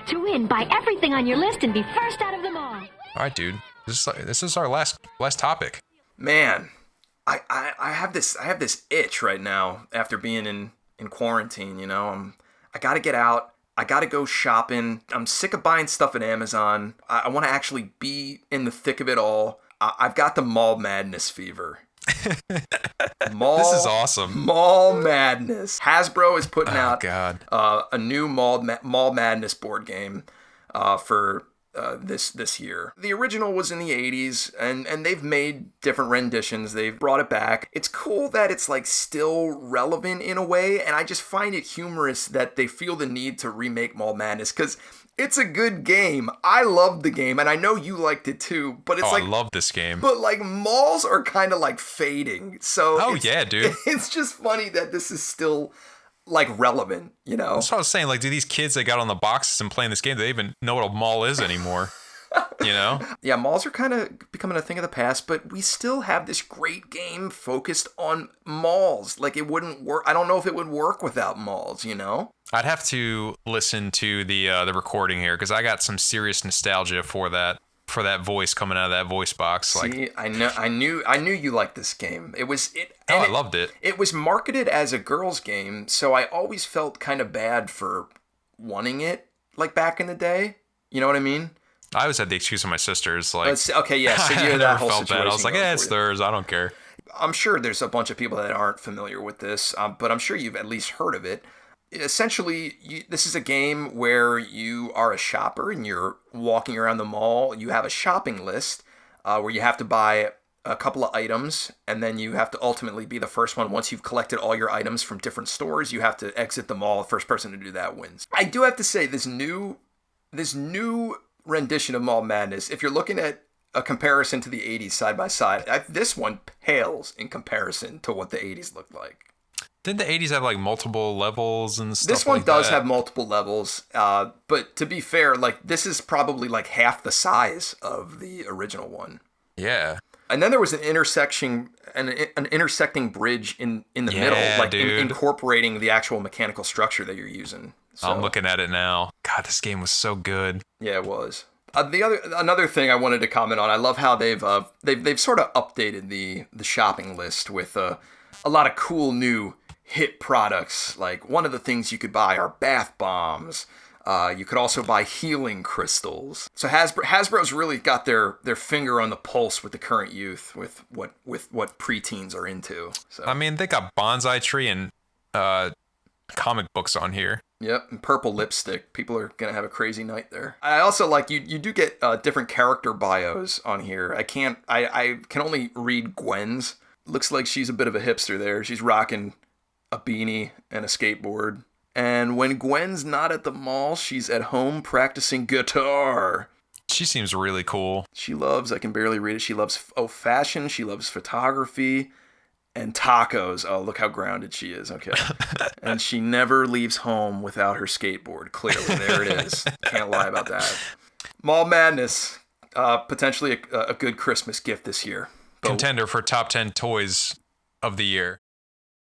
To win, buy everything on your list and be first out of them all. All right, dude. This is our last topic. Man, I have this itch right now after being in quarantine. You know, I gotta get out. I gotta go shopping. I'm sick of buying stuff at Amazon. I want to actually be in the thick of it all. I've got the mall madness fever. This is awesome. Mall madness. Hasbro is putting out God. A new mall madness board game for this year. The original was in the 80s, and they've made different renditions. They've brought it back. It's cool that it's like still relevant in a way, and I just find it humorous that they feel the need to remake Mall Madness, because it's a good game. I love the game, and I know you liked it too, but it's I love this game. But like malls are kind of like fading. So yeah, dude. It's just funny that this is still like relevant, you know? That's what I was saying. Like, do these kids that got on the boxes and playing this game, do they even know what a mall is anymore? You know? Yeah, malls are kind of becoming a thing of the past, but we still have this great game focused on malls. Like, it wouldn't work. I don't know if it would work without malls, you know? I'd have to listen to the recording here, because I got some serious nostalgia for that voice coming out of that voice box. See, I knew you liked this game. I loved it. It was marketed as a girls' game, so I always felt kind of bad for wanting it, like back in the day. You know what I mean? I always had the excuse of my sisters. Like, okay, yeah. So I you never felt bad. I was like, it's theirs. I don't care. I'm sure there's a bunch of people that aren't familiar with this, but I'm sure you've at least heard of it. Essentially, this is a game where you are a shopper and you're walking around the mall. You have a shopping list where you have to buy a couple of items, and then you have to ultimately be the first one. Once you've collected all your items from different stores, you have to exit the mall. The first person to do that wins. I do have to say, this new rendition of Mall Madness, if you're looking at a comparison to the 80s side by side, this one pales in comparison to what the 80s looked like. Didn't the 80s have like multiple levels and stuff? This one like does that? have multiple levels, but to be fair, like, this is probably like half the size of the original one. Yeah. And then there was an intersecting bridge in the middle, like incorporating the actual mechanical structure that you're using. So, I'm looking at it now. God, this game was so good. Yeah, it was. Another thing I wanted to comment on, I love how they've sort of updated the shopping list with a lot of cool new hit products. Like, one of the things you could buy are bath bombs. You could also buy healing crystals. So Hasbro's really got their finger on the pulse with the current youth, with what preteens are into. So I mean, they got bonsai tree and comic books on here. Yep, and purple lipstick. People are gonna have a crazy night there. I also like you do get different character bios on here. I can only read Gwen's. Looks like she's a bit of a hipster there. She's rocking a beanie and a skateboard. And when Gwen's not at the mall, she's at home practicing guitar. She seems really cool. I can barely read it, she loves fashion, she loves photography, and tacos. Oh, look how grounded she is. Okay. And she never leaves home without her skateboard. Clearly, there it is. Can't lie about that. Mall Madness, potentially a good Christmas gift this year. Contender for top 10 toys of the year.